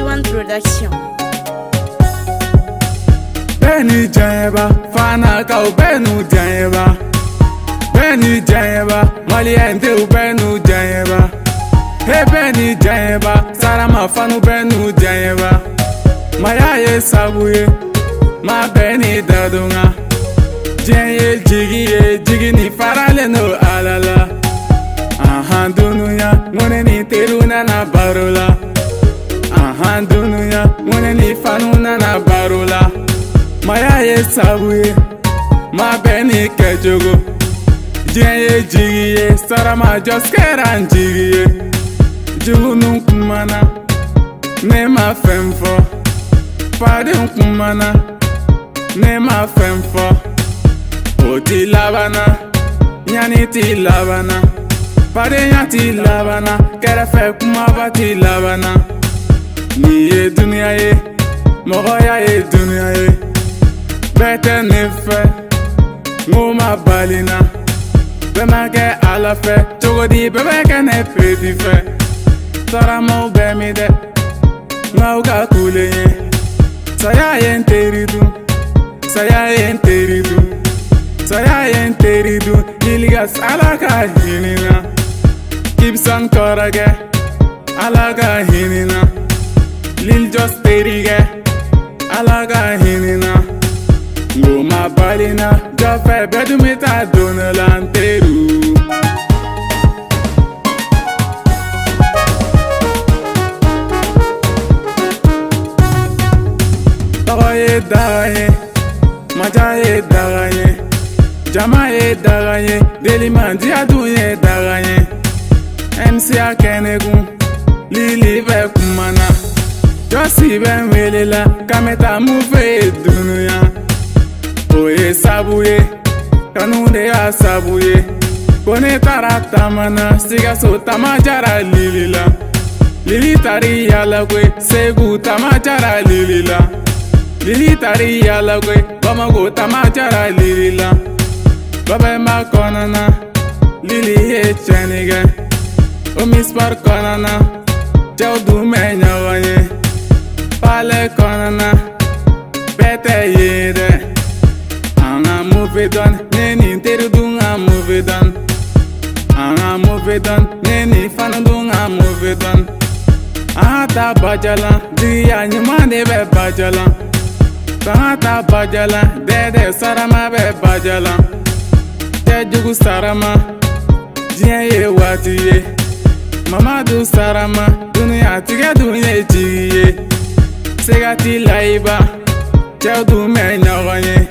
One Production. Beni Jayeba, Fana Kau Benu Jayeba. Beni Jayeba, Maliente Benu Jayeba. Hey Beni Jayeba, Sarama Fanu Benu Jayeba. Mayaye Sabuye, Ma Beni Dadunga. Jaye Jigi ni farale no alala. Aha dunuya, mone ni teruna na barola. Aha dunuya, mone ni fanuna na barola. Mayaye Sabuye, Ma Beni Kejogo. Jaye Jigiye, Sarama Djoss keran Jigiye. Jugu kumana, ne ma femfo. Pade kumana, ne ma femfo. Oti labana, nyani ti labana. Pade nyati labana, kerefe kumaba ti labana. Niye dunia ye, mogoya ye dunia ye. Bete nefe, ngoma balina. Bema ke alafe, chogodi bebe ke ne peti fe. Sarama bemi de, ngauka kule ye. Saya yen teridu, saya yen teridu. Saya yen teridu, iligas alaka hinina. Gibson korage, alaka hinina. Lil Djoss terige, alaka hinina. Ngoma balina, jofe bedumita donalanteru. Togoye dagaye, majaye dagaye. Jamaye dagaye, delimandi adunye dagaye. MC akenegun, lili be kumana. Jossi ben welela, kameta mufe dunuya. Oye sabuye, kanunde ya sabuye. Kone taratamana, siga so tamajara lilila. Lili tari yalagwe, segu tamajara lilila. Lili tari yalagwe, bamago tamajara lilila. Baba ma konana, lili ye chenige. Omispar konana, jaw du menya wanye. Pale konana, bete yede. Anga move don, neni teru dunga move don. Anga move don, neni fanu dunga move don. Ahata bajala, diya nyumane be bajala. Ahata bajala, dede sarama be bajala. Jugu sarama, diye watiye. Mamadu sarama, dunia tige dunia jiye. Segati laiba, jaudu menya wanye.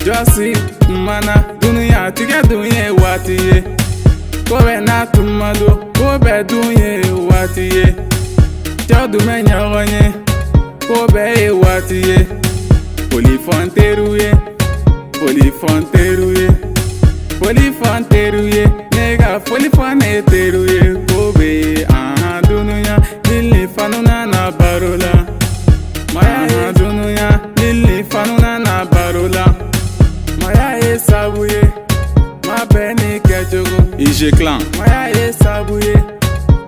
Jossi mana, dunia tige dunia watiye. Kobe na tumado, kobe dunia watiye. Jaudu menya wanye, kobe watiye. Polifonteruye, polifonteruye. Polifonteruye, nega polifonteruye. Kobe, aha dunuya, lili fanuna na barola. Maya dunuya, lili fanuna na barola. Maya sabuye, ma beni kejogo. IG Clan. Maya sabuye,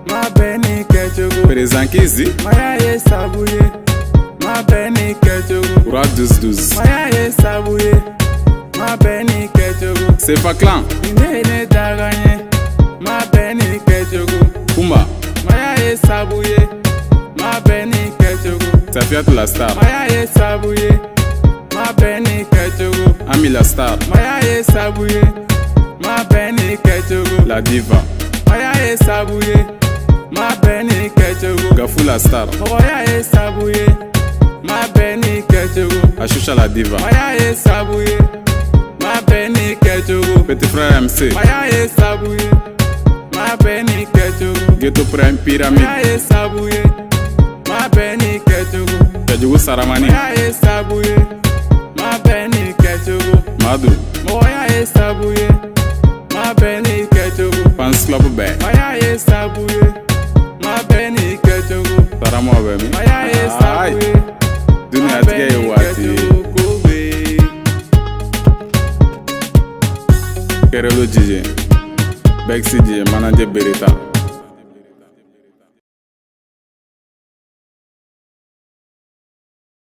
ma beni kejogo. Présent Kizi. Maya sabuye, ma beni kejogo. Roi 12-12. Maya sabuye. Ma beni kejogo. C'est pas clan. Inene daganye. Ma beni kejogo. Kumba. Maya sabuye. Ma beni kejogo. Safiat la star. Maya sabuye. Ma beni kejogo. Ami la star. Maya sabuye. Ma beni kejogo. La diva. Maya sabuye. Ma beni kejogo. Gafou la star. Maya sabuye. Ma beni kejogo. Ashusha la diva. Maya sabuye. Ma beni kejogo. Petit frère MC. Maya sabuye. Ma beni kejogo. Ghetto Prime Pyramide. Maya sabuye. Ma beni kejogo. Kejogo saramani. Maya sabuye. Ma beni kejogo. Madu. Maya sabuye. Ma beni kejogo. Fans Club Bay. Maya sabuye. Ma beni kejogo. Sarama bemi. Maya sabuye. Dunia tige wati. Kerelo DJ, Bexi DJ, manager Berita.